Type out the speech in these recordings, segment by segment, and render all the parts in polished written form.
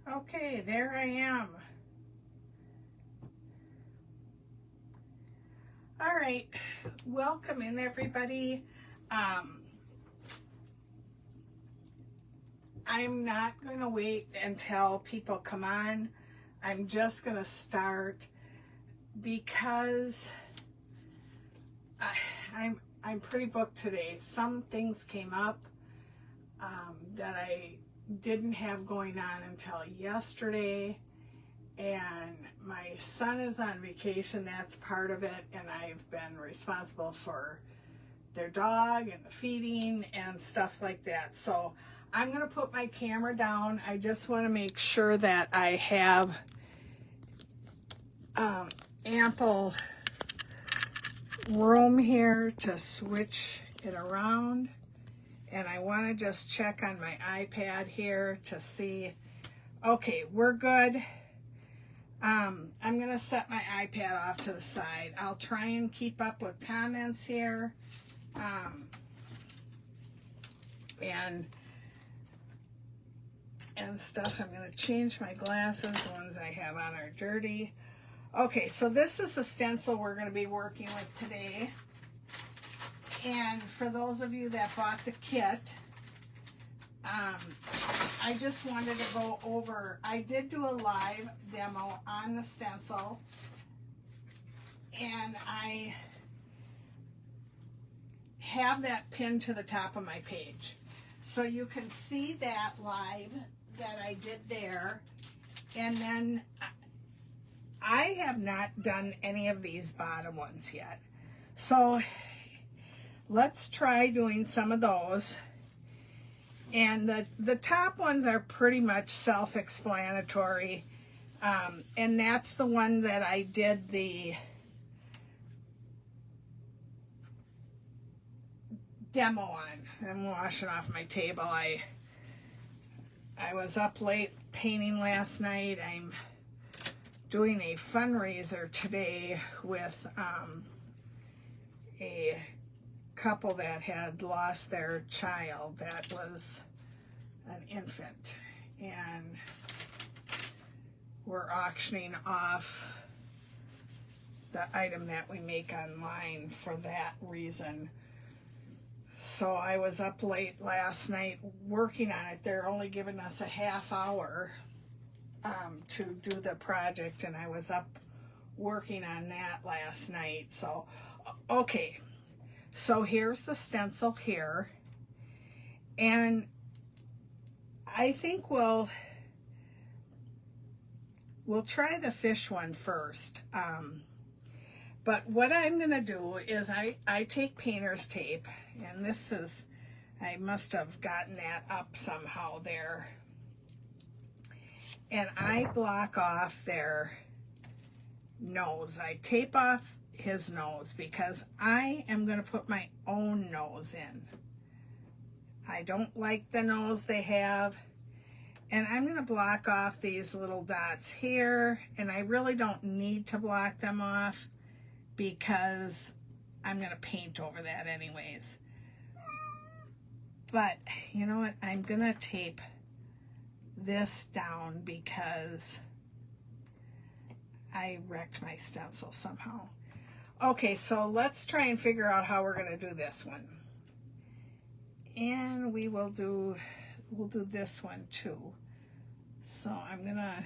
Okay, there I am. All right, welcome in everybody. I'm not going to wait until people come on. I'm just going to start because I'm pretty booked today. Some things came up that I didn't have going on until yesterday, and my son is on vacation. That's part of it, and I've been responsible for their dog and the feeding and stuff like that. So I'm going to put my camera down. I just want to make sure that I have ample room here to switch it around. And I want to just check on my iPad here to see, okay, we're good. I'm going to set my iPad off to the side. I'll try and keep up with comments here. And stuff. I'm going to change my glasses. The ones I have on are dirty. Okay, so this is the stencil we're going to be working with today. And for those of you that bought the kit, I just wanted to go over, I did do a live demo on the stencil, and I have that pinned to the top of my page. So you can see that live that I did there. And then I have not done any of these bottom ones yet. So let's try doing some of those. And the top ones are pretty much self-explanatory. And that's the one that I did the demo on. I'm washing off my table. I was up late painting last night. I'm doing a fundraiser today with a couple that had lost their child that was an infant, and we're auctioning off the item that we make online for that reason. So I was up late last night working on it. They're only giving us a half hour to do the project, and I was up working on that last night. So okay, so here's the stencil here, and I think we'll try the fish one first. But what I'm going to do is I take painter's tape, and this is, I must have gotten that up somehow there, and I block off their nose. I tape off his nose because I am going to put my own nose in. I don't like the nose they have, and I'm going to block off these little dots here, and I really don't need to block them off because I'm going to paint over that anyways. But you know what, I'm going to tape this down because I wrecked my stencil somehow. Okay, so let's try and figure out how we're going to do this one. And we'll do this one too. So I'm going to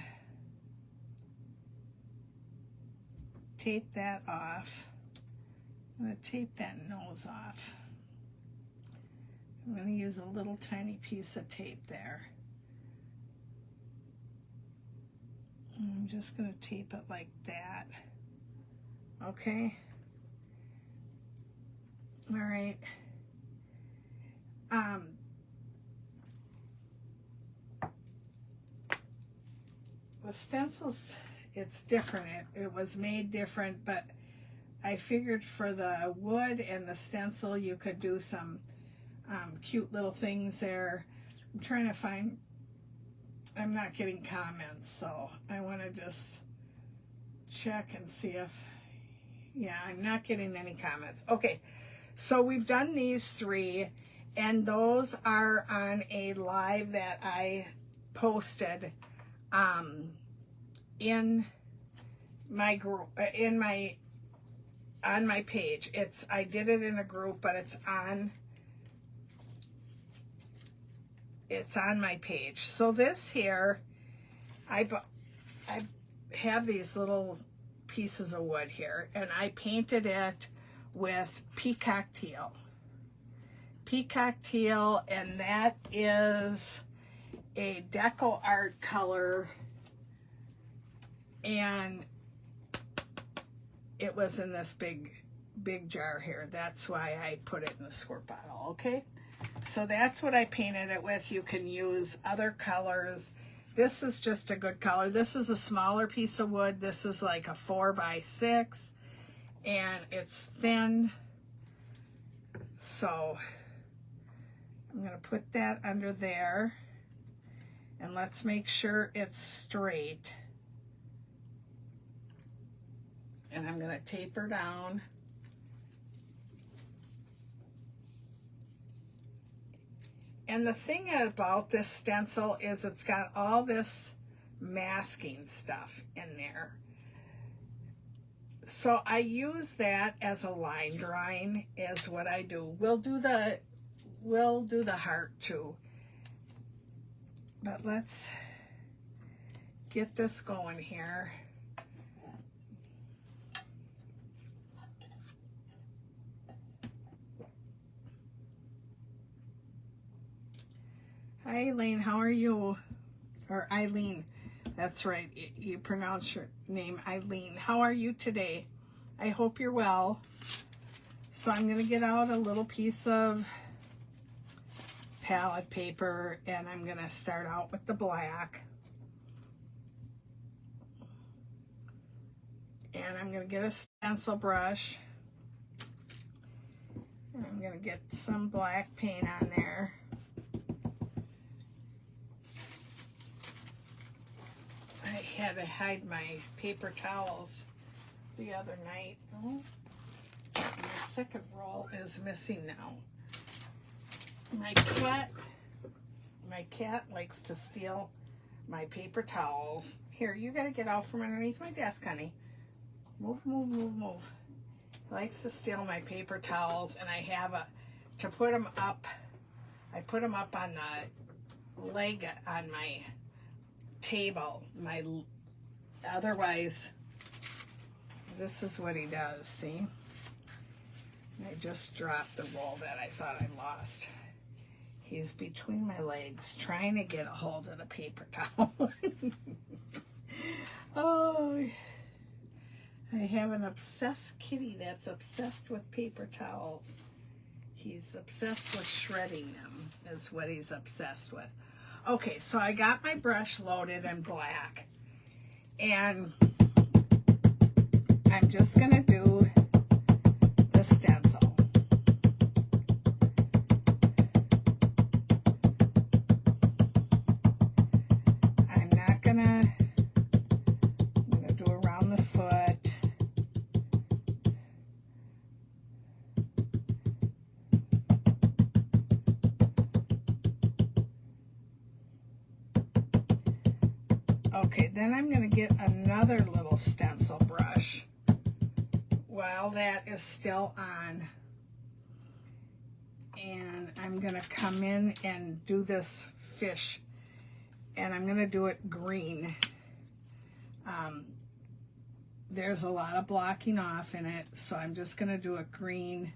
tape that off. I'm going to tape that nose off. I'm going to use a little tiny piece of tape there. I'm just going to tape it like that. Okay. All right. The stencils, it's different. It was made different, but I figured for the wood and the stencil you could do some cute little things there. I'm trying to find, I'm not getting comments, so I want to just check and see if, yeah, I'm not getting any comments. Okay, so we've done these three, and those are on a live that I posted in my group, on my page. I did it in a group, but it's on my page. So this here, I have these little pieces of wood here, and I painted it with peacock teal. Peacock teal, and that is a deco art color, and it was in this big jar here. That's why I put it in the squirt bottle. Okay, so that's what I painted it with. You can use other colors. This is just a good color. This is a smaller piece of wood. This is like a 4x6, and it's thin. So I'm going to put that under there, and let's make sure it's straight. And I'm going to taper down. And the thing about this stencil is it's got all this masking stuff in there. So I use that as a line drawing is what I do. We'll do the heart too. But let's get this going here. Hi, Elaine, how are you? Or Eileen, that's right, you pronounce your name Eileen. How are you today? I hope you're well. So I'm going to get out a little piece of palette paper, and I'm going to start out with the black. And I'm going to get a stencil brush. And I'm going to get some black paint on there. I had to hide my paper towels the other night. Oh, the second roll is missing now. My cat likes to steal my paper towels. Here, you gotta get out from underneath my desk, honey. Move, move, move, move. He likes to steal my paper towels, and I have to put them up. I put them up on the leg on my table. Otherwise, this is what he does, see? I just dropped the roll that I thought I lost. He's between my legs trying to get a hold of the paper towel. Oh, I have an obsessed kitty that's obsessed with paper towels. He's obsessed with shredding them, is what he's obsessed with. Okay, so I got my brush loaded in black, and I'm just going to do the stencil. I'm going to do around the foot. Okay, then I'm going to get another little stencil brush while that is still on. And I'm going to come in and do this fish. And I'm going to do it green. There's a lot of blocking off in it, so I'm just going to do it green.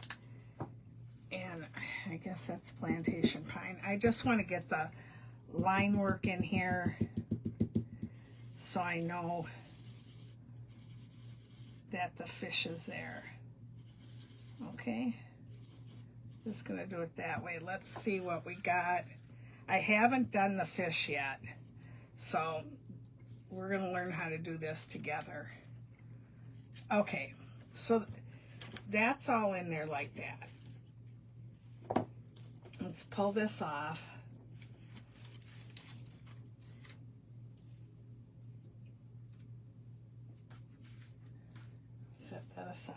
And I guess that's plantation pine. I just want to get the line work in here, so I know that the fish is there. Okay, just gonna do it that way. Let's see what we got. I haven't done the fish yet, so we're gonna learn how to do this together. Okay, so that's all in there like that. Let's pull this off. Set that aside.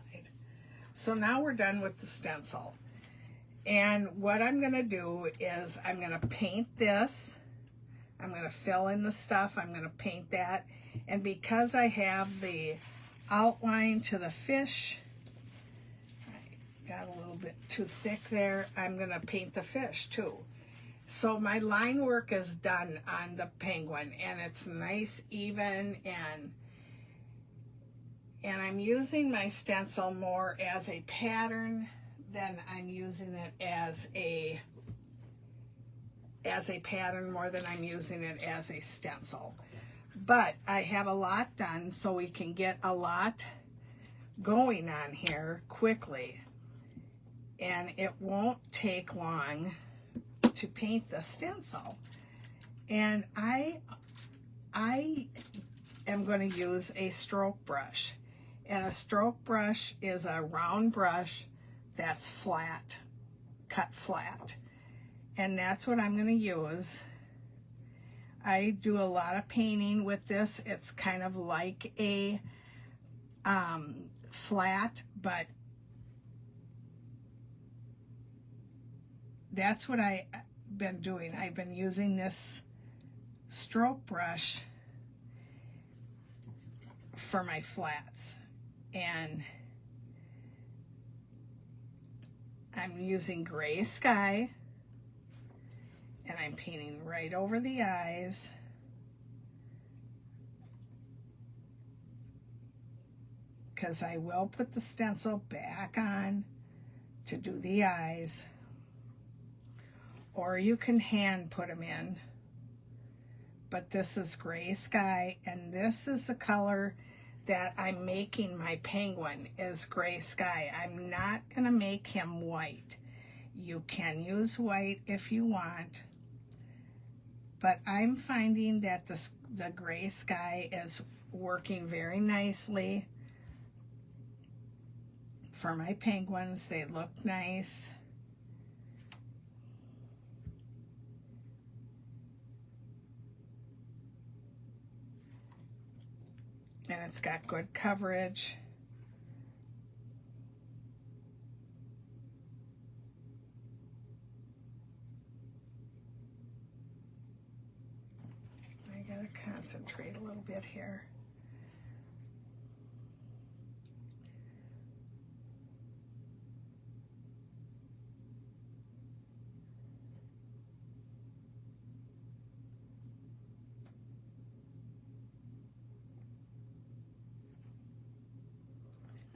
So now we're done with the stencil. And what I'm going to do is I'm going to paint this. I'm going to fill in the stuff. I'm going to paint that. And because I have the outline to the fish, I got a little bit too thick there, I'm going to paint the fish too. So my line work is done on the penguin, and it's nice, even, and I'm using my stencil more as a pattern than I'm using it as a pattern more than I'm using it as a stencil. But I have a lot done, so we can get a lot going on here quickly. And it won't take long to paint the stencil. And I am going to use a stroke brush. And a stroke brush is a round brush that's flat, cut flat. And that's what I'm going to use. I do a lot of painting with this. It's kind of like a flat, but that's what I've been doing. I've been using this stroke brush for my flats. And I'm using gray sky. And I'm painting right over the eyes. Because I will put the stencil back on to do the eyes. Or you can hand put them in. But this is gray sky, and this is the color that I'm making my penguin, is gray sky. I'm not going to make him white. You can use white if you want. But I'm finding that the gray sky is working very nicely for my penguins. They look nice. And it's got good coverage. I gotta concentrate a little bit here.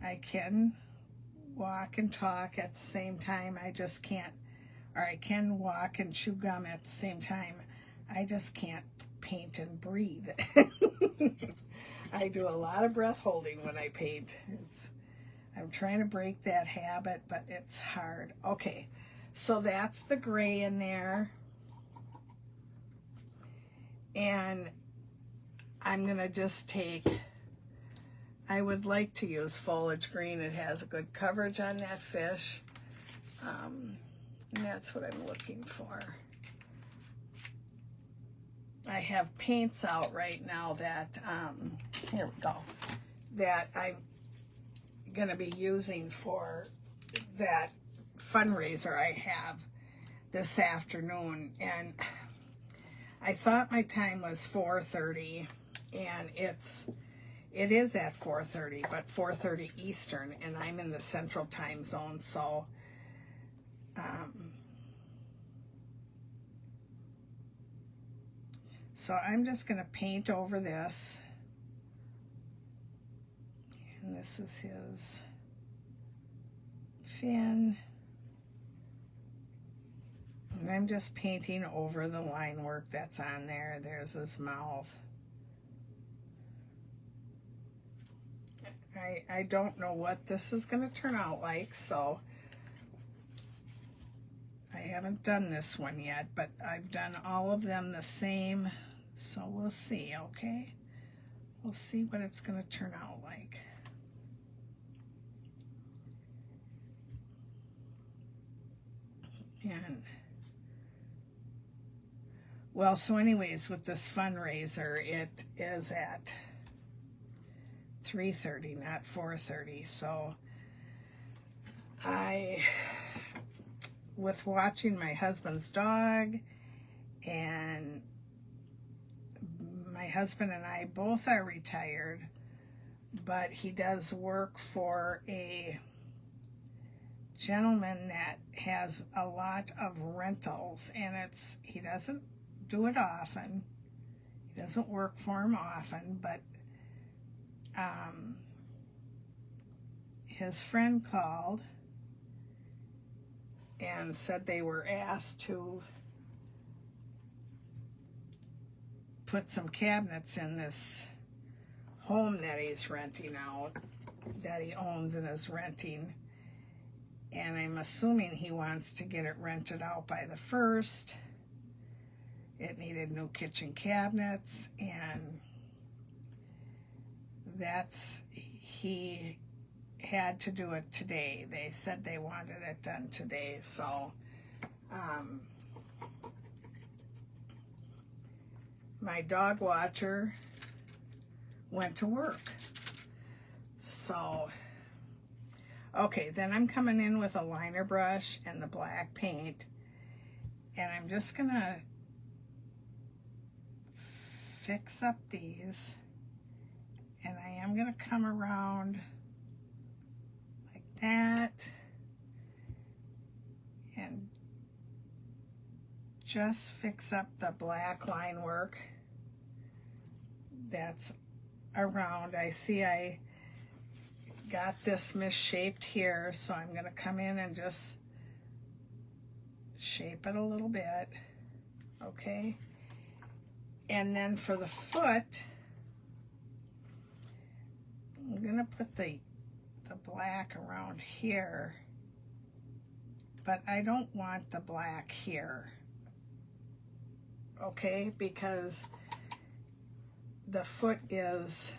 I can walk and talk at the same time. I just can't, or I can walk and chew gum at the same time. I just can't paint and breathe. I do a lot of breath holding when I paint. I'm trying to break that habit, but it's hard. Okay, so that's the gray in there. And I'm gonna just take, I would like to use foliage green. It has a good coverage on that fish. And that's what I'm looking for. I have paints out right now that, here we go, that I'm going to be using for that fundraiser I have this afternoon. And I thought my time was 4:30, and it is at 4:30, but 4:30 Eastern, and I'm in the Central Time Zone, so so I'm just going to paint over this. And this is his fin. And I'm just painting over the line work that's on there. There's his mouth. I don't know what this is going to turn out like, so I haven't done this one yet, but I've done all of them the same, so we'll see, okay? We'll see what it's going to turn out like. And, well, so anyways, with this fundraiser, it is at 3:30, not 4:30, so with watching my husband's dog and my husband and I both are retired, but he does work for a gentleman that has a lot of rentals, and he doesn't do it often. He doesn't work for him often, but his friend called and said they were asked to put some cabinets in this home that he's renting out, that he owns and is renting. And I'm assuming he wants to get it rented out by the 1st. It needed new kitchen cabinets, and he had to do it today. They said they wanted it done today, so my dog watcher went to work. So, okay, then I'm coming in with a liner brush and the black paint, and I'm just gonna fix up these, and I am gonna come around like that and just fix up the black line work that's around. I see I got this misshaped here, so I'm going to come in and just shape it a little bit, okay? And then for the foot, I'm going to put the black around here, but I don't want the black here, okay? Because the foot does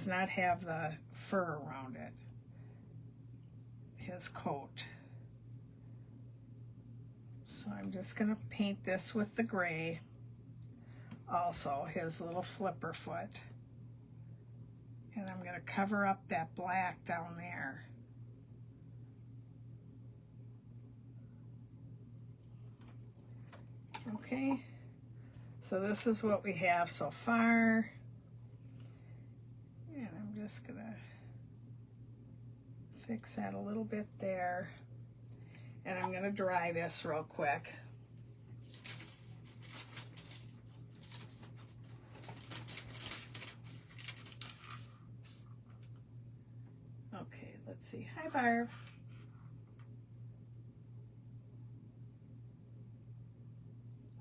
not have the fur around it, his coat. So I'm just going to paint this with the gray, also his little flipper foot. And I'm going to cover up that black down there. Okay, so this is what we have so far. And I'm just going to fix that a little bit there. And I'm going to dry this real quick. Okay, let's see. Hi, Barb.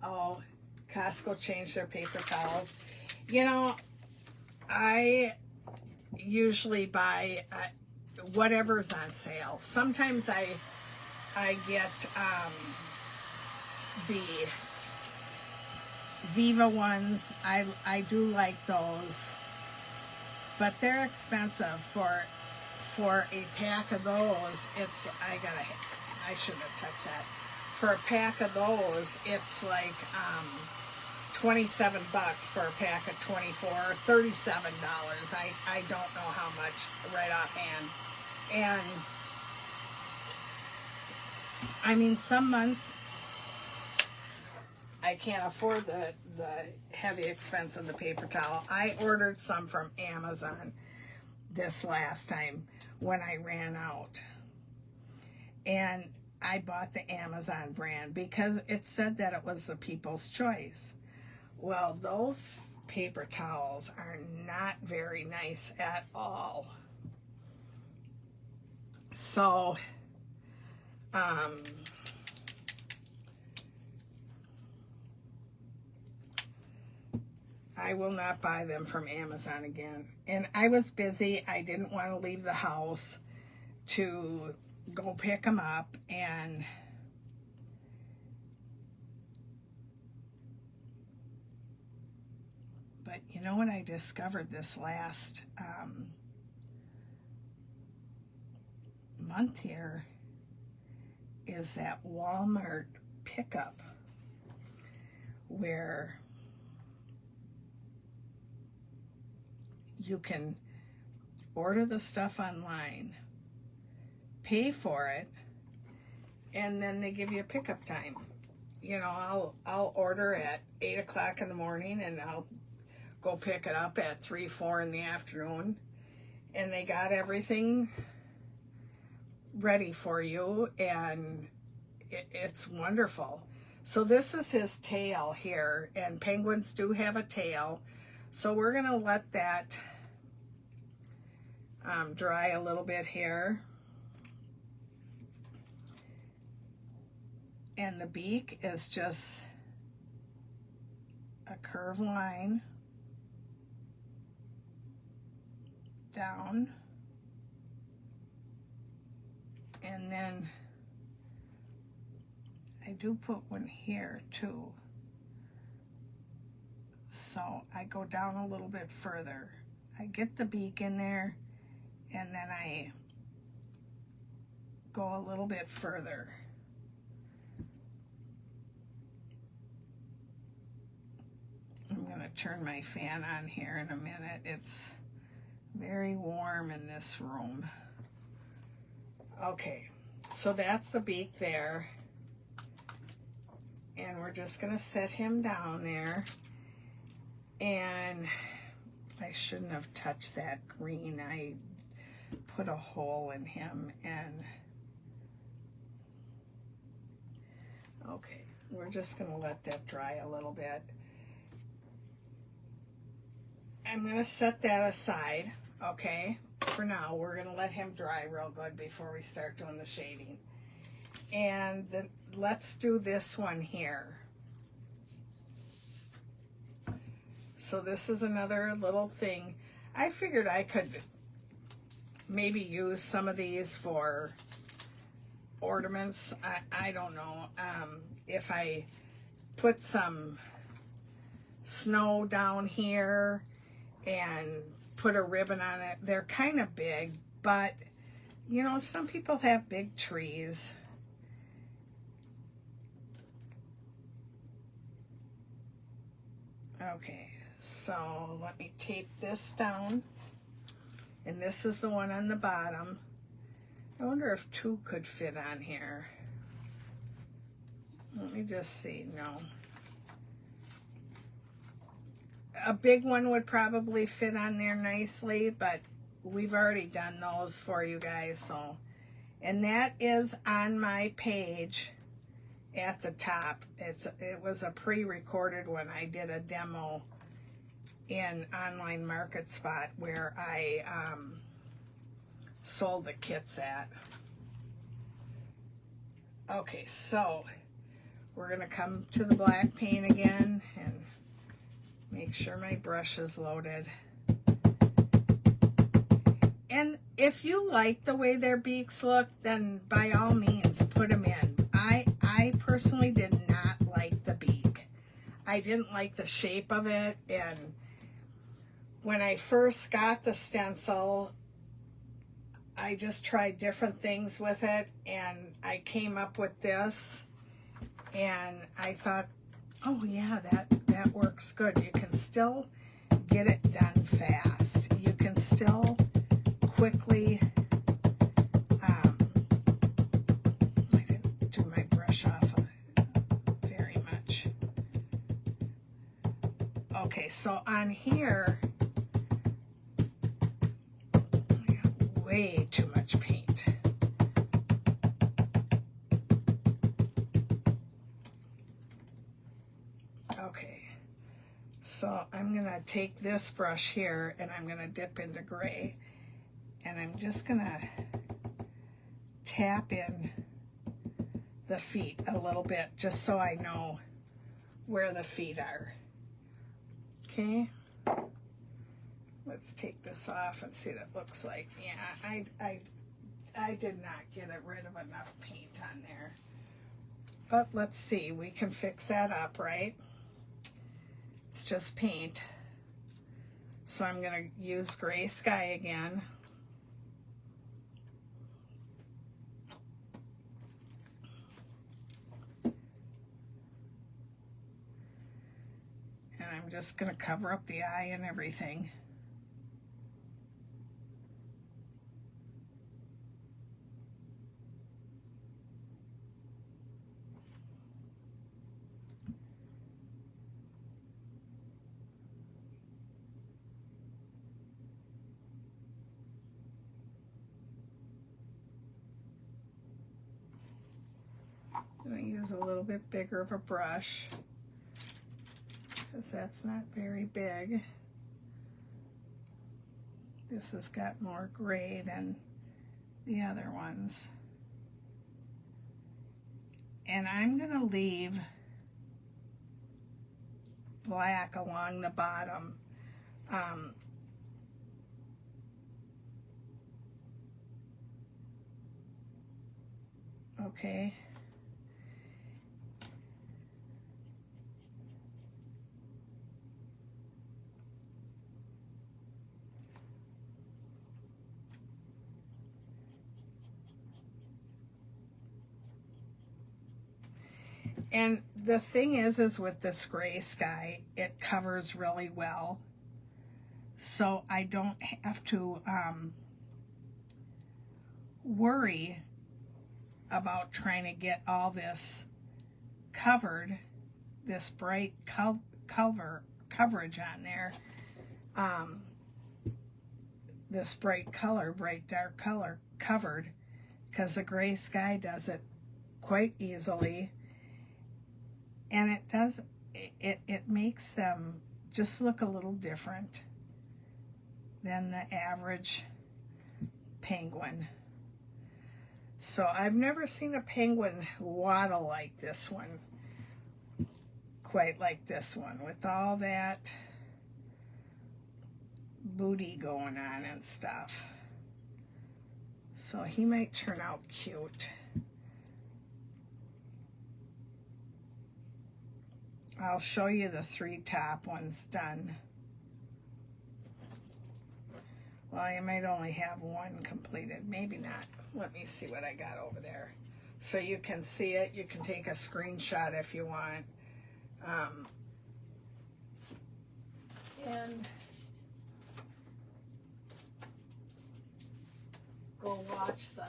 Oh, Costco changed their paper towels. You know, I usually buy whatever's on sale. Sometimes I get the Viva ones. I do like those, but they're expensive. For a pack of those, I shouldn't have touched that. For a pack of those, it's like $27 for a pack of 24, or $37. I don't know how much right offhand. And I mean, some months I can't afford the heavy expense of the paper towel. I ordered some from Amazon this last time when I ran out. And I bought the Amazon brand because it said that it was the People's Choice. Well, those paper towels are not very nice at all. So, I will not buy them from Amazon again. And I was busy. I didn't want to leave the house to go pick them up, but you know what I discovered this last month here is that Walmart pickup, where you can order the stuff online, pay for it, and then they give you a pickup time. you know, I'll order at 8 o'clock in the morning and I'll go pick it up at 3, 4 in the afternoon. And they got everything ready for you, and it's wonderful. So this is his tail here, and penguins do have a tail. So we're gonna let that dry a little bit here. And the beak is just a curved line down. And then I do put one here too. So I go down a little bit further. I get the beak in there, and then I go a little bit further. I'm gonna turn my fan on here in a minute. It's very warm in this room. Okay, so that's the beak there. And we're just gonna set him down there. And I shouldn't have touched that green. I put a hole in him, and okay, we're just gonna let that dry a little bit. I'm gonna set that aside, okay? For now, we're gonna let him dry real good before we start doing the shading. And then let's do this one here. So this is another little thing. I figured I could maybe use some of these for ornaments. I don't know. If I put some snow down here and put a ribbon on it, they're kind of big, but you know, some people have big trees. Okay, so let me tape this down, and this is the one on the bottom. I wonder if 2 could fit on here. Let me just see. No. A big one would probably fit on there nicely, but we've already done those for you guys. So, and that is on my page at the top. It was a pre-recorded one. I did a demo in Online Market Spot where I sold the kits at. Okay, so we're gonna come to the black paint again and make sure my brush is loaded. And if you like the way their beaks look, then by all means put them in. I personally did not like the beak. I didn't like the shape of it, and when I first got the stencil, I just tried different things with it, and I came up with this, and I thought, oh yeah, that works good. You can still get it done fast. You can still quickly, I didn't do my brush off very much. Okay, so on here, I got way too much paint. Okay, so I'm gonna take this brush here and I'm gonna dip into gray, and I'm just gonna tap in the feet a little bit just so I know where the feet are. Okay, let's take this off and see what it looks like. Yeah, I did not get rid of enough paint on there, but let's see, we can fix that up, right? It's just paint. So I'm gonna use Gray Sky again. And I'm just gonna cover up the eye and everything. I'm going to use a little bit bigger of a brush because that's not very big. This has got more gray than the other ones. And I'm going to leave black along the bottom. Okay. And the thing is with this gray sky, it covers really well. So I don't have to worry about trying to get all this covered, this bright coverage on there. This bright dark color covered, because the gray sky does it quite easily. And it makes them just look a little different than the average penguin. So I've never seen a penguin waddle like this one, quite like this one, with all that booty going on and stuff. So he might turn out cute. I'll show you the 3 top ones done. Well, I might only have 1 completed, maybe not. Let me see what I got over there. So you can see it. You can take a screenshot if you want. And go watch the,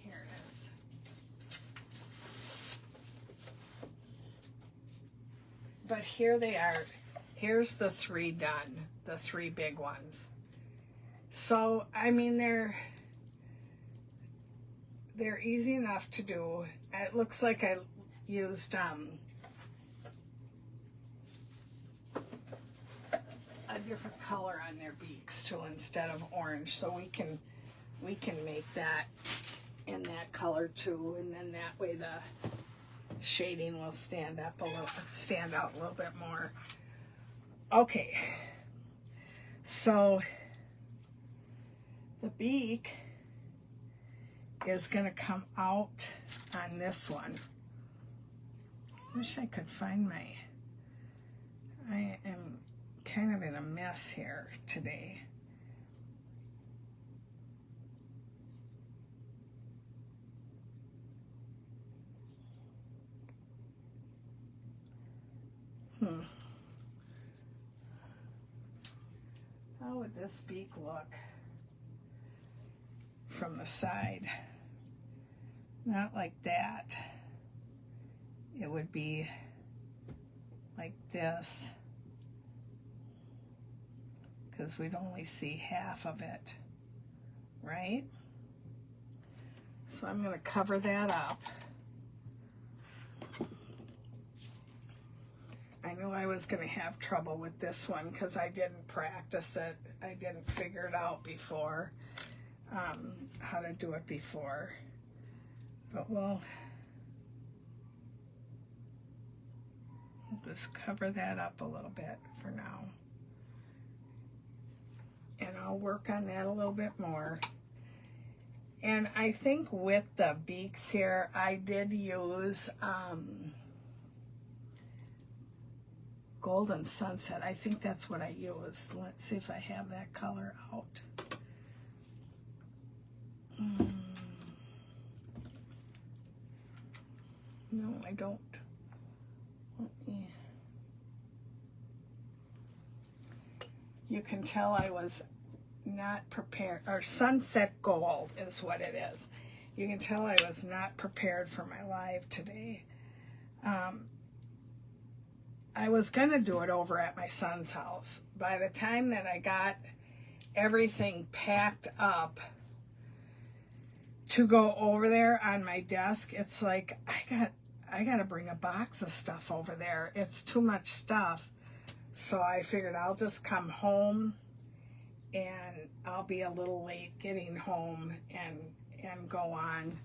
here it is. But here they are. Here's the 3 done, the 3 big ones. So, I mean, they're easy enough to do. It looks like I used a different color on their beaks too, instead of orange. So we can make that in that color too, and then that way the shading will stand out a little bit more. Okay, so the beak is going to come out on this one. Wish I could find I am kind of in a mess here today. How would this beak look from the side? Not like that. It would be like this, because we'd only see half of it, right? So I'm going to cover that up. I knew I was going to have trouble with this one because I didn't practice it. I didn't figure it out before, how to do it before. But we'll just cover that up a little bit for now. And I'll work on that a little bit more. And I think with the beaks here, I did use Golden Sunset. I think that's what I used. Let's see if I have that color out. No, I don't. You can tell I was not prepared, or Sunset Gold is what it is. You can tell I was not prepared for my live today. I was going to do it over at my son's house. By the time that I got everything packed up to go over there on my desk. It's like I got to bring a box of stuff over there. It's too much stuff. So I figured I'll just come home, and I'll be a little late getting home and go on.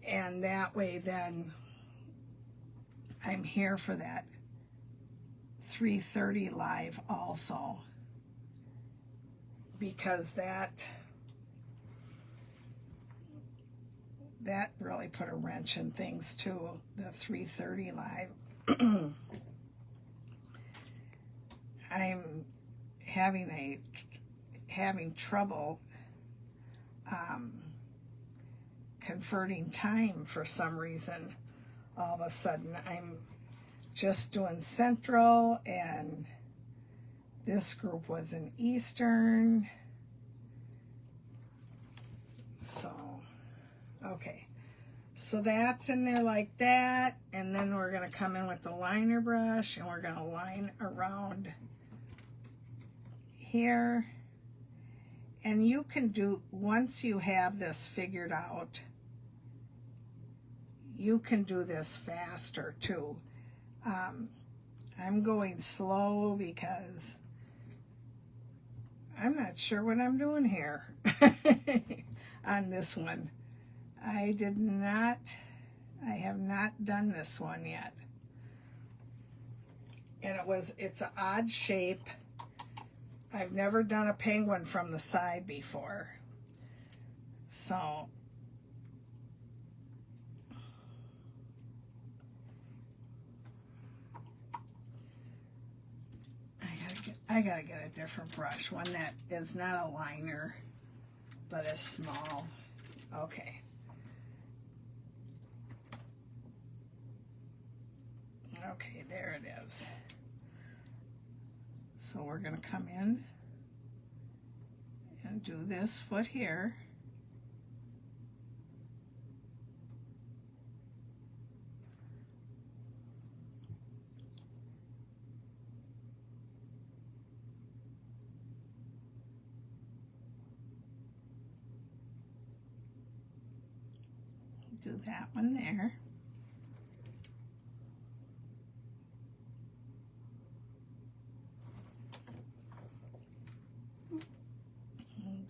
And that way then I'm here for that 3:30 live also, because that really put a wrench in things too, the 3:30 live. I'm having trouble converting time for some reason. All of a sudden I'm just doing Central, and this group was in Eastern. So okay, so that's in there like that, and then we're going to come in with the liner brush, and we're going to line around here. And you can do, once you have this figured out, you can do this faster too. I'm going slow because I'm not sure what I'm doing here on this one. I have not done this one yet. And it's an odd shape. I've never done a penguin from the side before. So I gotta get a different brush, one that is not a liner, but is small. Okay. Okay, there it is. So we're going to come in and do this foot here. Do that one there.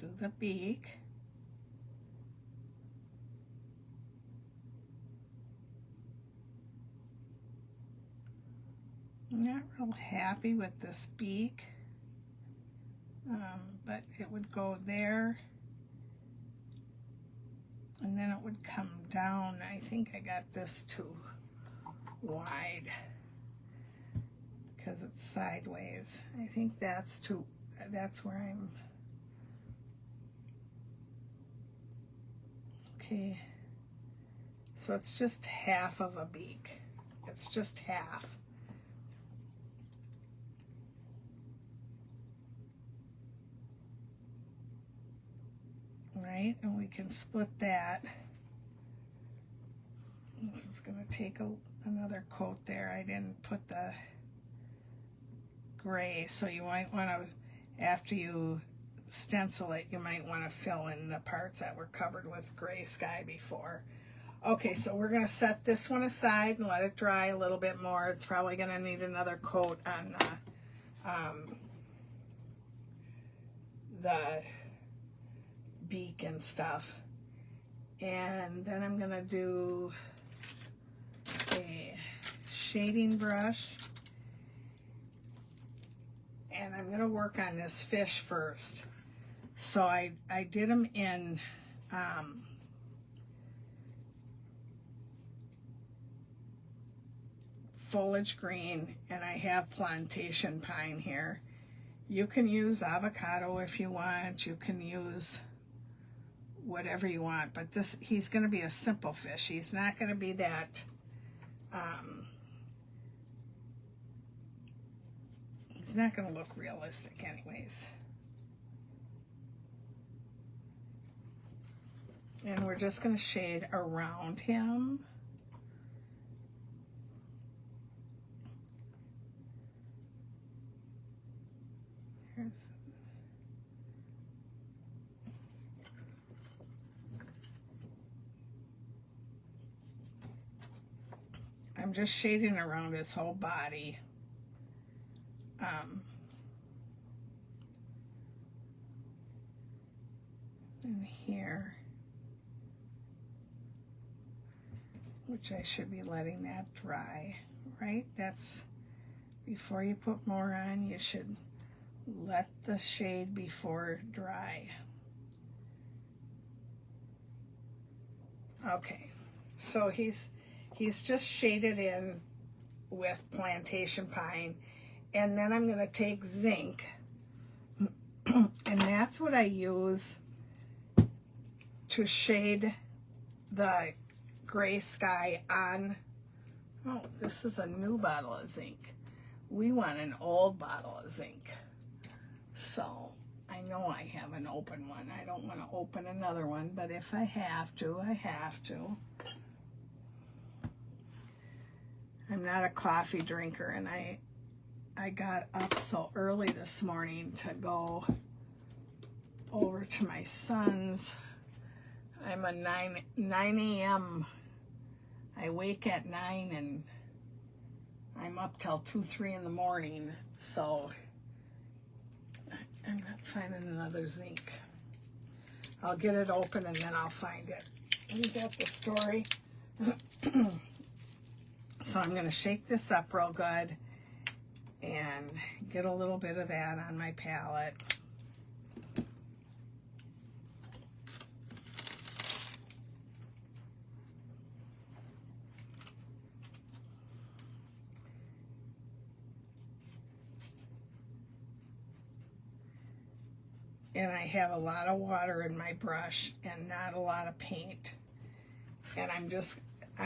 Do the beak. I'm not real happy with this beak, but it would go there, and then it would come down. I think I got this too wide because it's sideways. I think that's where I'm. Okay, so it's just half of a beak. It's just half. Right, and we can split that. This is going to take another coat there. I didn't put the gray, so you might want to, after you stencil it, you might want to fill in the parts that were covered with gray sky before. Okay, so we're going to set this one aside and let it dry a little bit more. It's probably going to need another coat on the beak and stuff. And then I'm going to do a shading brush, and I'm going to work on this fish first. So I did them in foliage green, and I have plantation pine here. You can use avocado if you want. You can use whatever you want, but he's going to be a simple fish. He's not going to be that he's not going to look realistic anyways. And we're just going to shade around him. I'm just shading around his whole body. And here, which I should be letting that dry, right? That's, before you put more on, you should let the shade before dry. Okay, so he's just shaded in with plantation pine, and then I'm going to take zinc, and that's what I use to shade the gray sky on. Oh, this is a new bottle of zinc. We want an old bottle of zinc. So I know I have an open one. I don't want to open another one, but if I have to, I have to. I'm not a coffee drinker, and I got up so early this morning to go over to my son's. I'm a 9 a.m. I wake at 9 and I'm up till 2, 3 in the morning, so I'm not finding another zinc. I'll get it open and then I'll find it. Isn't that the story? So I'm going to shake this up real good and get a little bit of that on my palette. And I have a lot of water in my brush and not a lot of paint. And I'm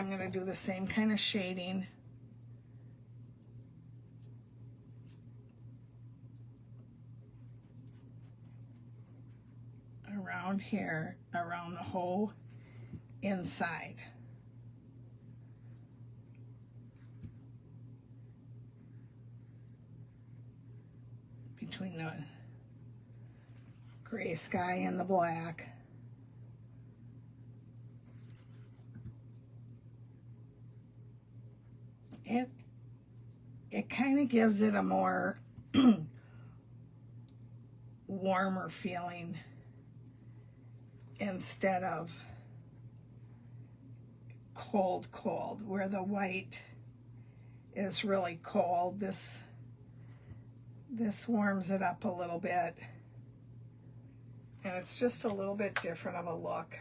going to do the same kind of shading. Around here, around the whole inside. Between the gray sky and the black. It kind of gives it a more warmer feeling instead of cold, where the white is really cold. This warms it up a little bit. And it's just a little bit different of a look.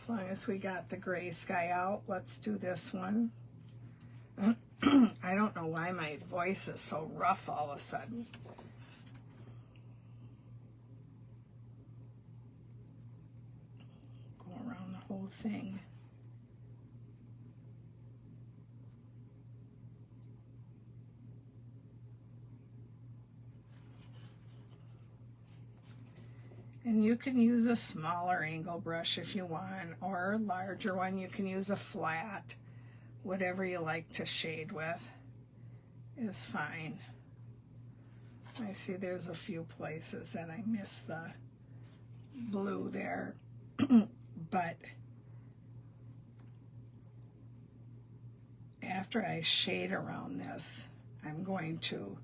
As long as we got the gray sky out, let's do this one. I don't know why my voice is so rough all of a sudden. Go around the whole thing. And you can use a smaller angle brush if you want, or a larger one. You can use a flat. Whatever you like to shade with is fine. I see there's a few places that I missed the blue there, but after I shade around this, I'm going to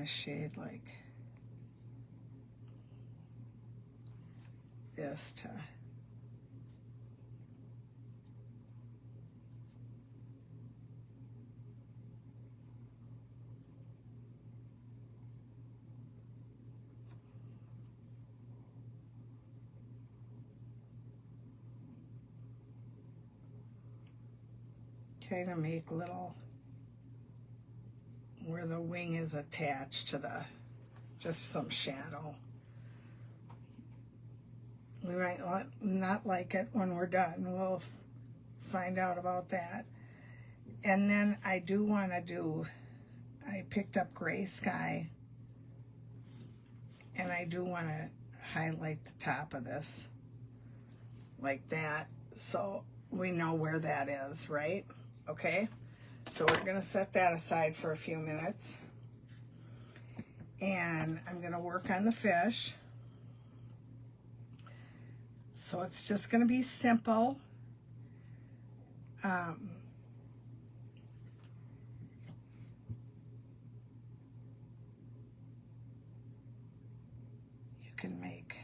shade like this to kind of make little where the wing is attached to the, just some shadow. We might not like it when we're done. We'll find out about that. And then I do want to do, I picked up gray sky, and I do want to highlight the top of this like that, so we know where that is, right? Okay, So we're going to set that aside for a few minutes. And I'm going to work on the fish. So it's just going to be simple. You can make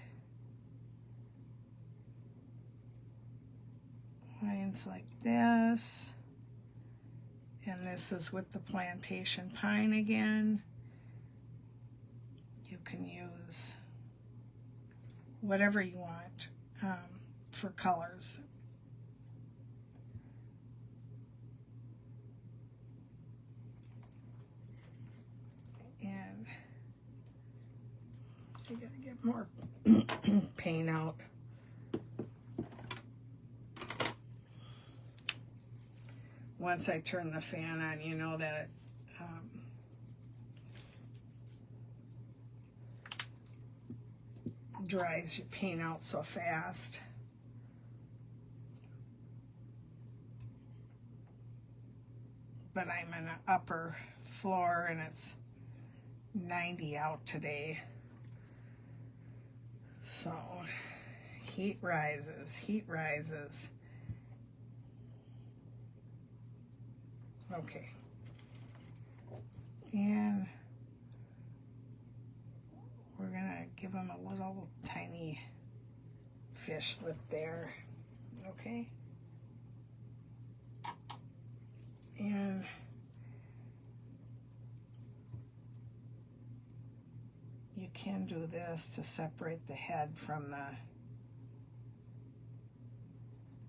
lines like this. And this is with the plantation pine again. You can use whatever you want for colors. And you gotta get more paint out. Once I turn the fan on, you know that it dries your paint out so fast. But I'm in an upper floor and it's 90 out today. So heat rises, heat rises. Okay. And we're gonna give them a little tiny fish lip there. Okay. And you can do this to separate the head from the,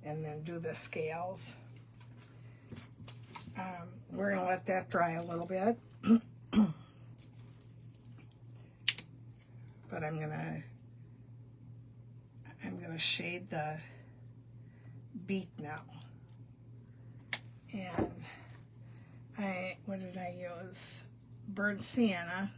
and then do the scales. We're gonna let that dry a little bit. But I'm gonna shade the beak now. And what did I use? Burnt sienna.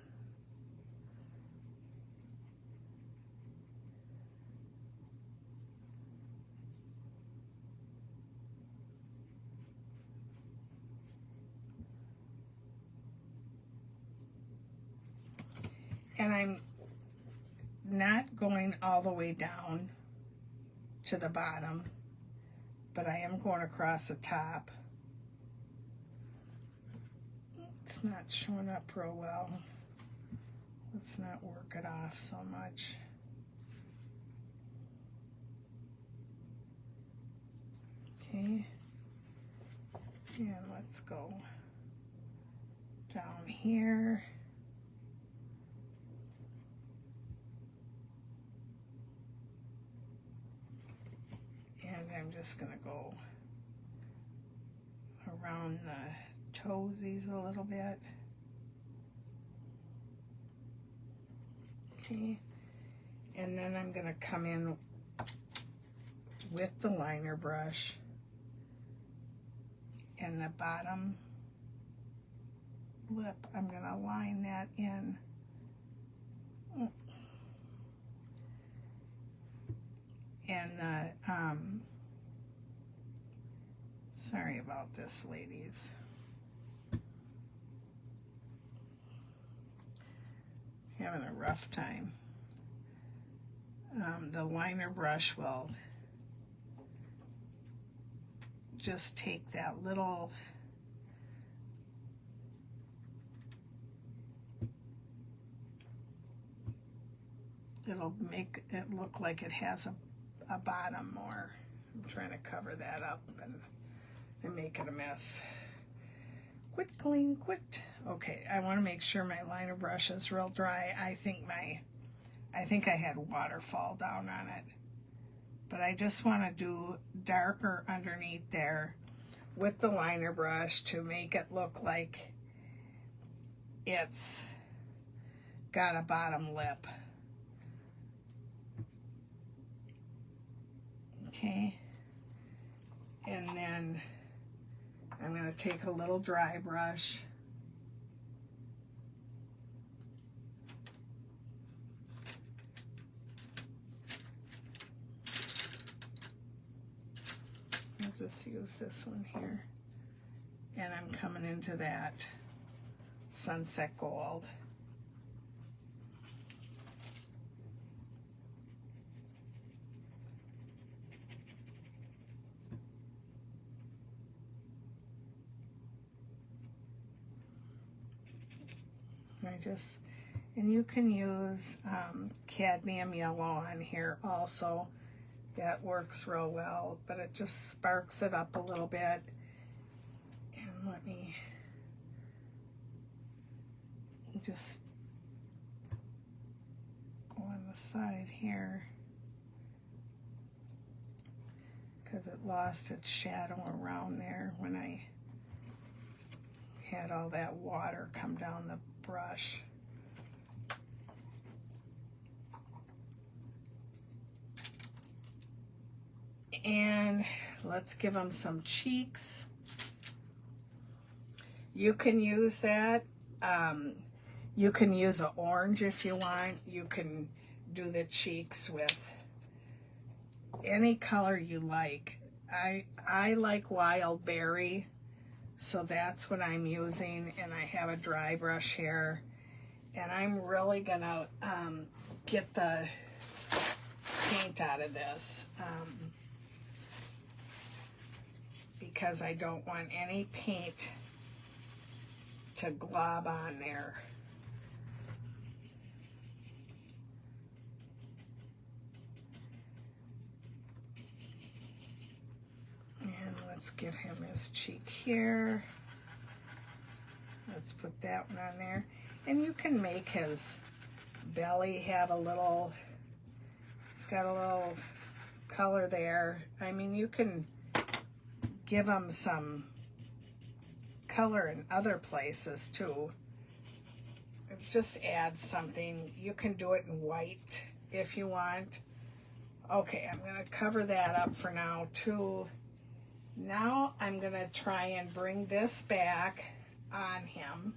And I'm not going all the way down to the bottom, but I am going across the top. It's not showing up real well. Let's not work it off so much. Okay. And let's go down here. And I'm just going to go around the toesies a little bit. Okay. And then I'm going to come in with the liner brush and the bottom lip. I'm going to line that in. And sorry about this, ladies. Having a rough time. The liner brush will just take that little it'll make it look like it has a bottom more. I'm trying to cover that up and make it a mess. Quit, clean, quit. Okay, I want to make sure my liner brush is real dry. I think I had water fall down on it. But I just want to do darker underneath there with the liner brush to make it look like it's got a bottom lip. Okay, and then I'm going to take a little dry brush I'll just use this one here and I'm coming into that sunset gold. And you can use cadmium yellow on here also. That works real well, but it just sparks it up a little bit. And let me just go on the side here, because it lost its shadow around there when I had all that water come down the brush. And let's give them some cheeks. You can use that. You can use an orange if you want. You can do the cheeks with any color you like. I like wild berry, so that's what I'm using, and I have a dry brush here, and I'm really gonna get the paint out of this because I don't want any paint to glob on there. And let's give him his cheek here. Let's put that one on there. And you can make his belly have a little, it's got a little color there. I mean, you can give him some color in other places too. It just adds something. You can do it in white if you want. Okay, I'm going to cover that up for now too. Now I'm going to try and bring this back on him.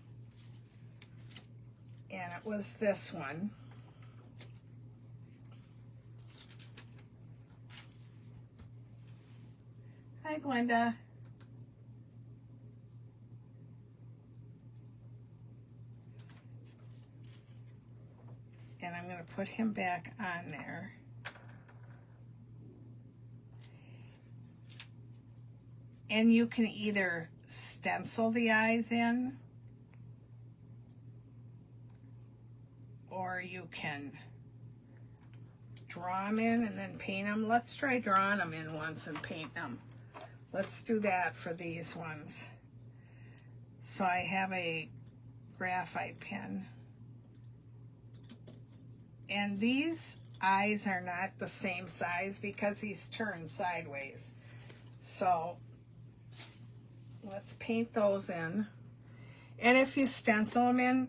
And it was this one. Hi, Glenda. And I'm going to put him back on there. And you can either stencil the eyes in, or you can draw them in and then paint them. Let's try drawing them in once and paint them. Let's do that for these ones. So I have a graphite pen. And these eyes are not the same size because he's turned sideways. So let's paint those in. And if you stencil them in,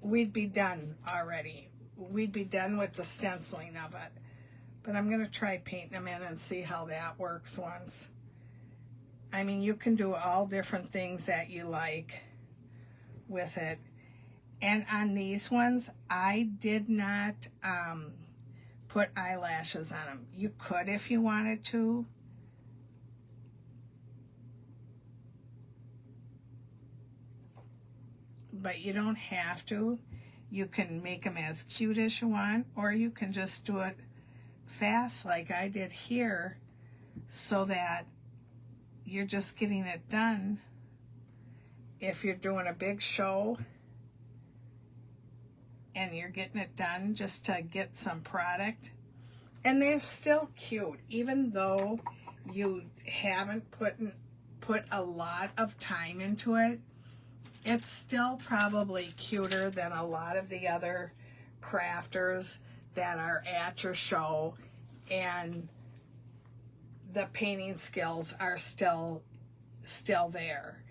we'd be done already. We'd be done with the stenciling of it. But I'm going to try painting them in and see how that works once. I mean, you can do all different things that you like with it. And on these ones, I did not put eyelashes on them. You could if you wanted to. But you don't have to. You can make them as cute as you want, or you can just do it fast like I did here, so that you're just getting it done. If you're doing a big show and you're getting it done just to get some product, and they're still cute, even though you haven't put a lot of time into it. It's still probably cuter than a lot of the other crafters that are at your show, and the painting skills are still there,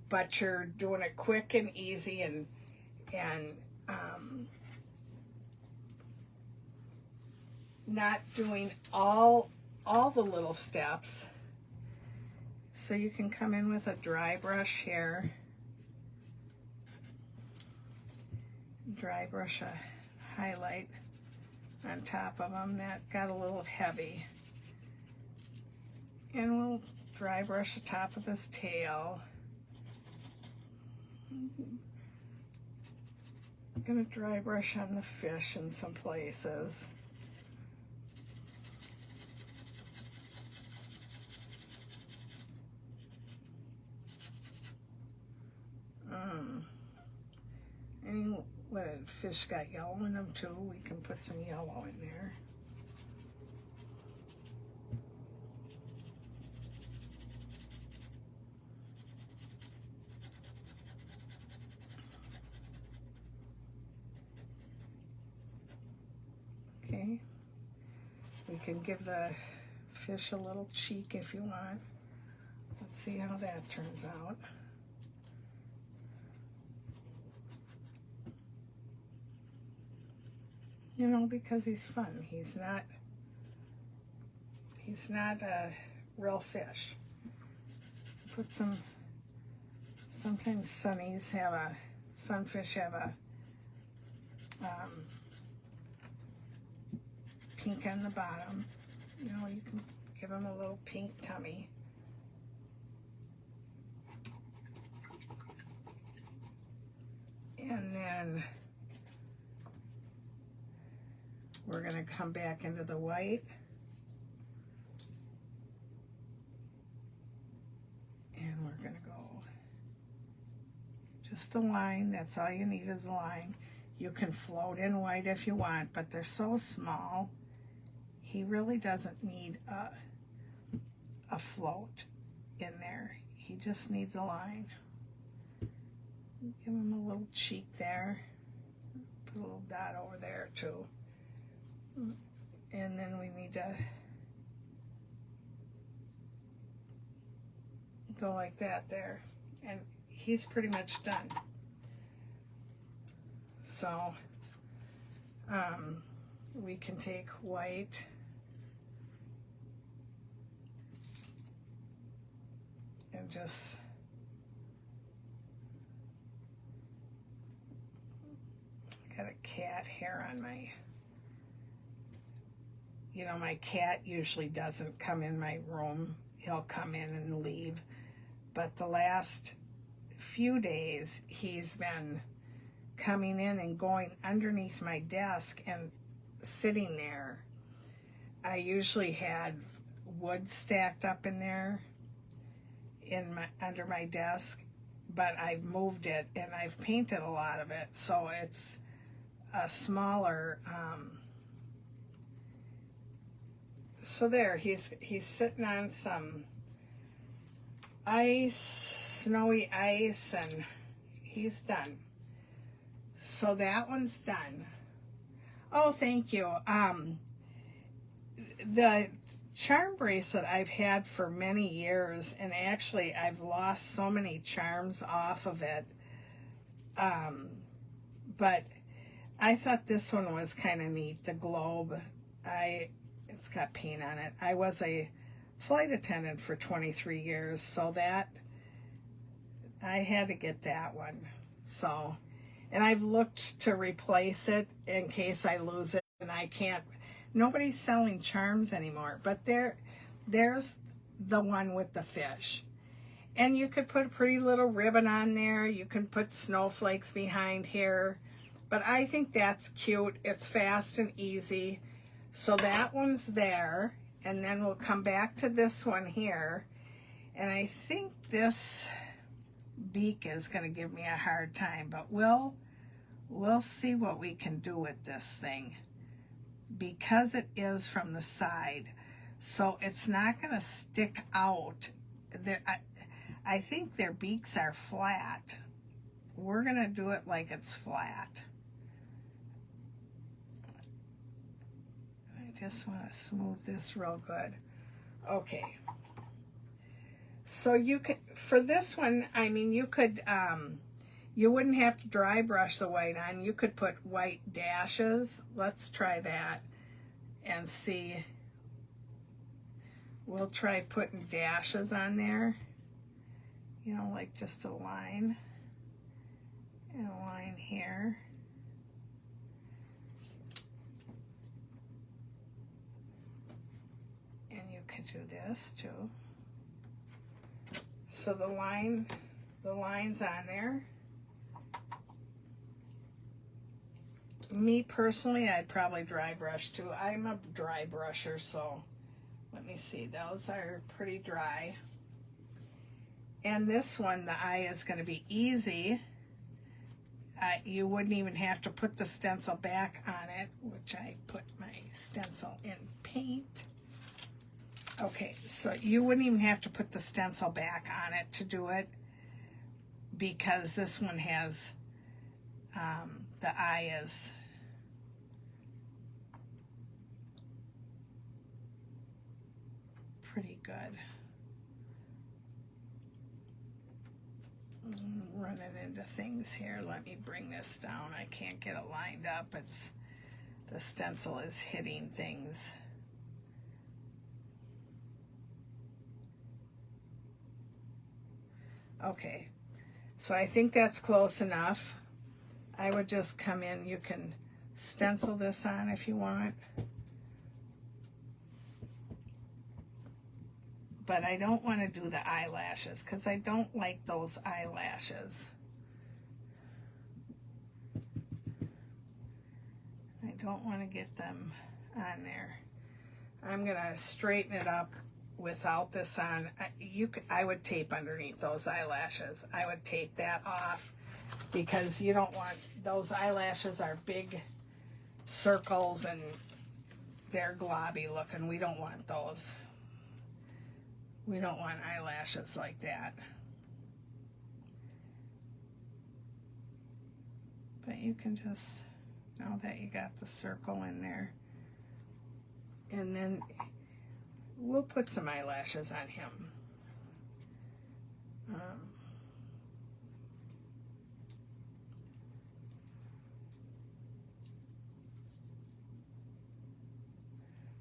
but you're doing it quick and easy and not doing all the little steps. So you can come in with a dry brush here, dry brush a highlight on top of them. That got a little heavy. And we'll dry brush the top of his tail. I'm gonna dry brush on the fish in some places. Any what fish got yellow in them too? We can put some yellow in there. Okay. We can give the fish a little cheek if you want. Let's see how that turns out. You know, because he's fun. He's not a real fish. Put some, sometimes sunnies have a, sunfish have a pink on the bottom. You know, you can give them a little pink tummy. And then we're going to come back into the white. And we're going to go just a line. That's all you need is a line. You can float in white if you want, but they're so small. He really doesn't need a float in there. He just needs a line. Give him a little cheek there. Put a little dot over there too. And then we need to go like that there. And he's pretty much done. So we can take white and just got a cat hair on my, you know, my cat usually doesn't come in my room. He'll come in and leave. But the last few days, he's been coming in and going underneath my desk and sitting there. I usually had wood stacked up in there under my desk, but I've moved it and I've painted a lot of it, so it's a smaller so there he's sitting on some ice, snowy ice, and he's done. So that one's done. Oh, thank you. The charm bracelet I've had for many years, and actually I've lost so many charms off of it, but I thought this one was kind of neat, the globe. It's got paint on it. I was a flight attendant for 23 years, so that I had to get that one. So, and I've looked to replace it in case I lose it and I can't. Nobody's selling charms anymore, but there's the one with the fish. And you could put a pretty little ribbon on there. You can put snowflakes behind here. But I think that's cute. It's fast and easy. So that one's there. And then we'll come back to this one here. And I think this beak is going to give me a hard time. But we'll see what we can do with this thing. Because it is from the side. So it's not going to stick out. I think their beaks are flat. We're going to do it like it's flat. I just want to smooth this real good. Okay. So you could, for this one, I mean, you could, you wouldn't have to dry brush the white on. You could put white dashes. Let's try that and see. We'll try putting dashes on there. You know, like just a line. And a line here. And you could do this too. So the line's on there. Me personally, I'd probably dry brush too. I'm a dry brusher, so let me see. Those are pretty dry. And this one, the eye is going to be easy. You wouldn't even have to put the stencil back on it, which I put my stencil in paint. Okay, so you wouldn't even have to put the stencil back on it to do it, because this one has, the eye is pretty good. Running into things here. Let me bring this down. I can't get it lined up. It's the stencil is hitting things. Okay, so I think that's close enough. I would just come in. You can stencil this on if you want. But I don't want to do the eyelashes because I don't like those eyelashes. I don't want to get them on there. I'm going to straighten it up without this on. I would tape underneath those eyelashes. I would tape that off because you don't want, those eyelashes are big circles and they're globby looking. We don't want those. We don't want eyelashes like that. But you can just, now that you got the circle in there, and then we'll put some eyelashes on him.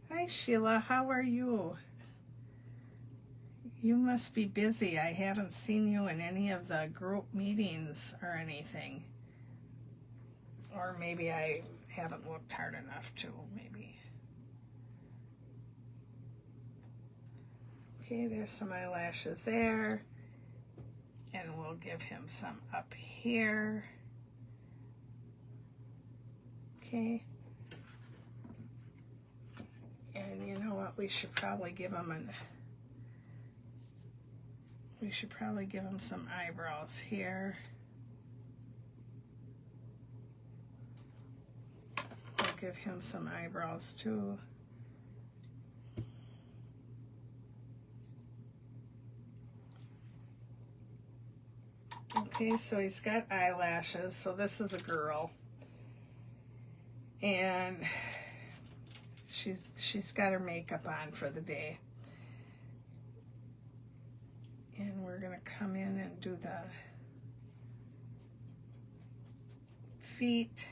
Hi Sheila, how are you? You must be busy. I haven't seen you in any of the group meetings or anything. Or maybe I haven't looked hard enough to, maybe. Okay, there's some eyelashes there. And we'll give him some up here. Okay. And you know what, we should probably give him some eyebrows here. We'll give him some eyebrows too. Okay, so he's got eyelashes. So this is a girl. And she's got her makeup on for the day. And we're going to come in and do the feet.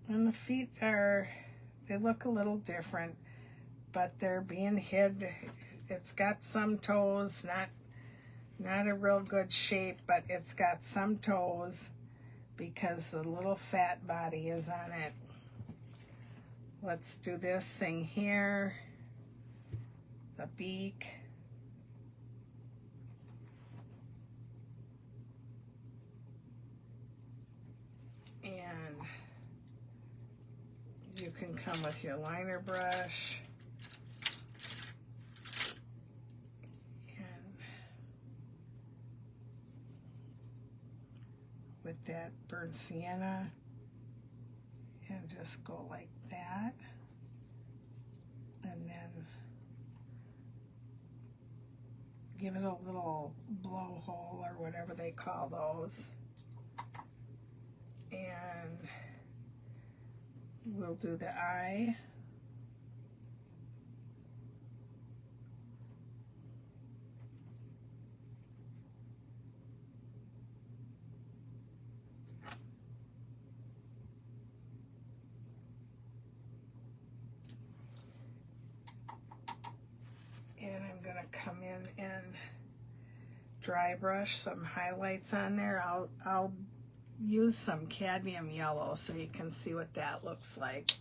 And the feet they look a little different, but they're being hid. It's got some toes, not a real good shape, but it's got some toes because the little fat body is on it. Let's do this thing here, the beak. And you can come with your liner brush. And with that burnt sienna, and just go like that. And then give it a little blowhole or whatever they call those. And we'll do the eye. And I'm going to come in and dry brush some highlights on there. I'll use some cadmium yellow so you can see what that looks like.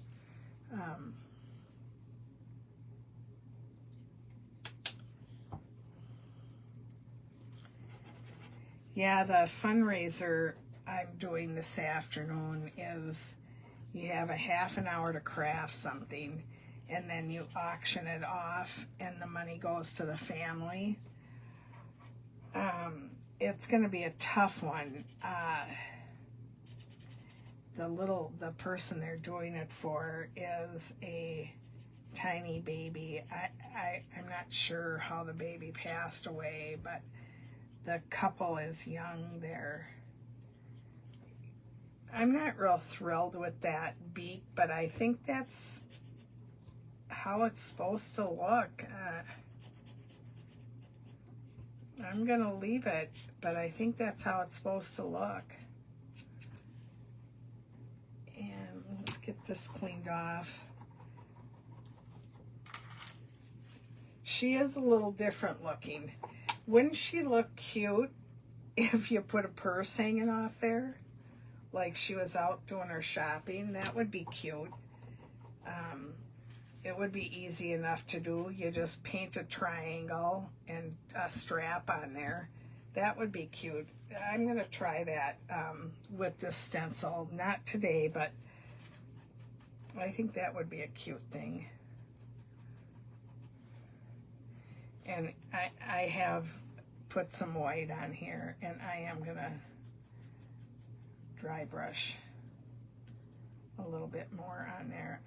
Yeah, the fundraiser I'm doing this afternoon is you have a half an hour to craft something, and then you auction it off, and the money goes to the family. It's going to be a tough one. The person they're doing it for is a tiny baby. I'm not sure how the baby passed away, but the couple is young there. I'm not real thrilled with that beak, but I think that's how it's supposed to look. I'm gonna leave it, but I think that's how it's supposed to look. And let's get this cleaned off. She is a little different looking. Wouldn't she look cute if you put a purse hanging off there? Like she was out doing her shopping? That would be cute. It would be easy enough to do. You just paint a triangle and a strap on there. That would be cute. I'm going to try that with this stencil. Not today, but I think that would be a cute thing. And I have put some white on here, and I am going to dry brush a little bit more on there.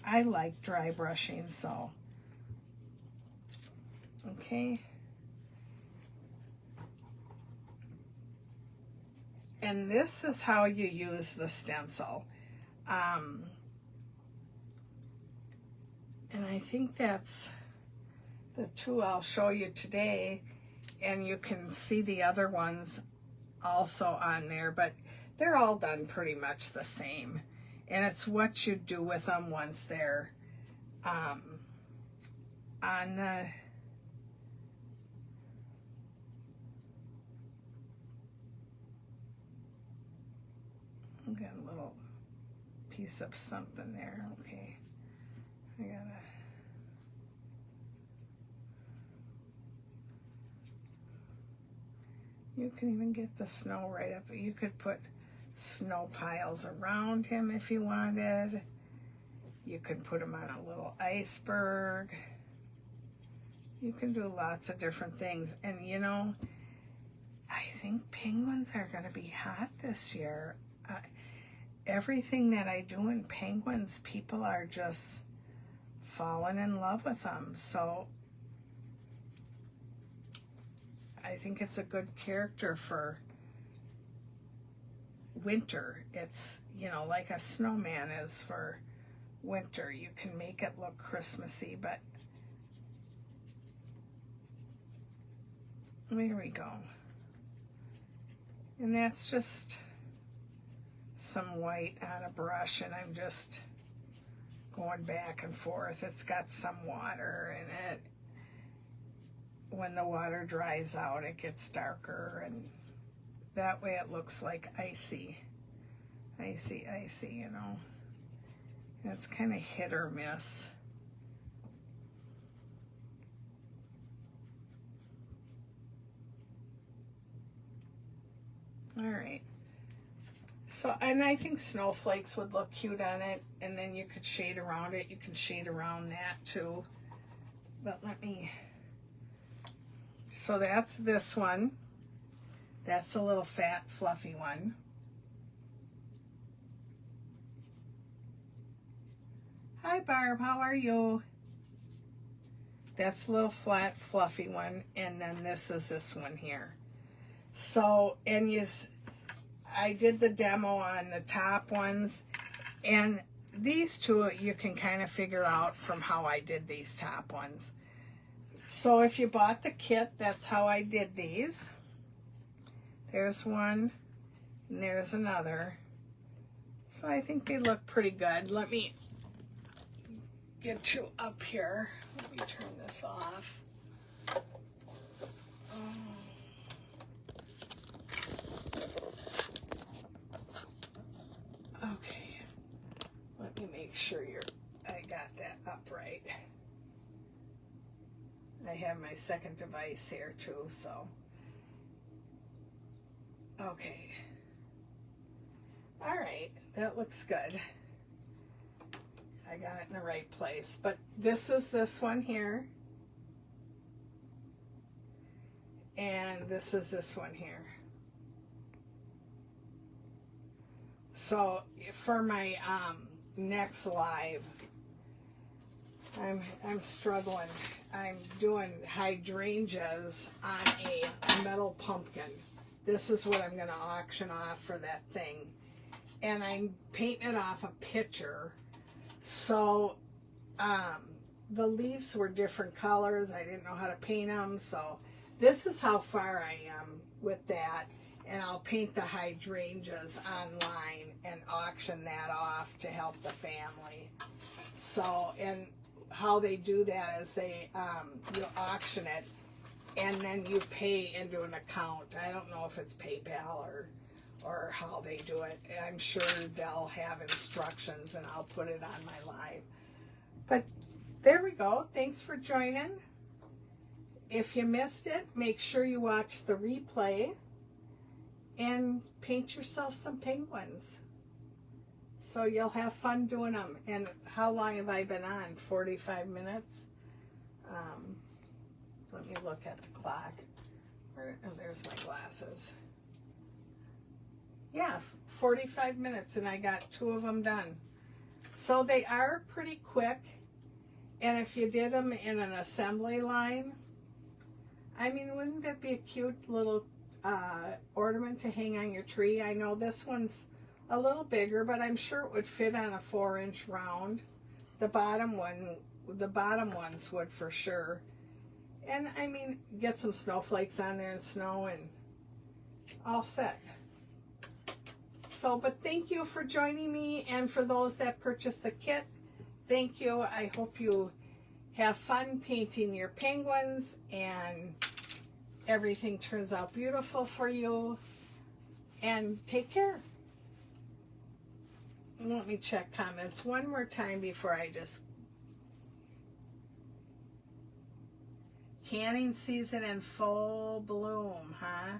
I like dry brushing, so okay. And this is how you use the stencil. And I think that's the two I'll show you today, and you can see the other ones also on there, but they're all done pretty much the same. And it's what you do with them once they're on the I've got a little piece of something there. Okay, I gotta you can even get the snow right up. You could put snow piles around him if you wanted. You can put him on a little iceberg. You can do lots of different things. And you know, I think penguins are going to be hot this year. Everything that I do in penguins, people are just falling in love with them. So I think it's a good character for winter. It's, you know, like a snowman is for winter. You can make it look Christmassy, but there we go. And that's just some white on a brush, and I'm just going back and forth. It's got some water in it. When the water dries out, it gets darker, and that way it looks like icy, you know. And it's kind of hit or miss. All right. So, and I think snowflakes would look cute on it, and then you could shade around it. You can shade around that too. But let me, so that's this one. That's the little fat, fluffy one. Hi, Barb, how are you? That's the little flat, fluffy one, and then this is this one here. So, and I did the demo on the top ones, and these two you can kind of figure out from how I did these top ones. So if you bought the kit, that's how I did these. There's one, and there's another. So I think they look pretty good. Let me get you up here. Let me turn this off. Okay, let me make sure I got that upright. I have my second device here too, so. Okay. All right, that looks good. I got it in the right place. But this is this one here. And this is this one here. So for my next live, I'm struggling. I'm doing hydrangeas on a metal pumpkin. This is what I'm going to auction off for that thing. And I'm painting it off a picture. So the leaves were different colors. I didn't know how to paint them. So this is how far I am with that. And I'll paint the hydrangeas online and auction that off to help the family. So, and how they do that is they, you auction it and then you pay into an account. I don't know if it's PayPal or how they do it. I'm sure they'll have instructions and I'll put it on my live. But there we go. Thanks for joining. If you missed it, make sure you watch the replay and paint yourself some penguins. So you'll have fun doing them. And how long have I been on? 45 minutes? Let me look at the clock. Oh, there's my glasses. Yeah, 45 minutes and I got 2 of them done. So they are pretty quick. And if you did them in an assembly line, I mean, wouldn't that be a cute little ornament to hang on your tree? I know this one's a little bigger, but I'm sure it would fit on a 4-inch round. The bottom ones would for sure. And I mean, get some snowflakes on there and snow and all set. So, but thank you for joining me, and for those that purchased the kit, thank you. I hope you have fun painting your penguins and everything turns out beautiful for you. And take care. Let me check comments one more time before I just... Canning season in full bloom, huh?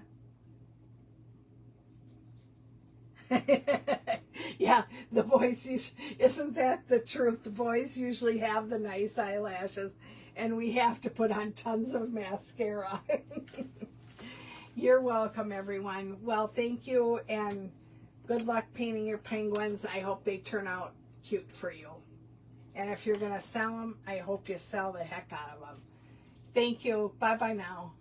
Yeah, the boys usually, isn't that the truth? The boys usually have the nice eyelashes and we have to put on tons of mascara. You're welcome, everyone. Well, thank you and good luck painting your penguins. I hope they turn out cute for you. And if you're going to sell them, I hope you sell the heck out of them. Thank you. Bye-bye now.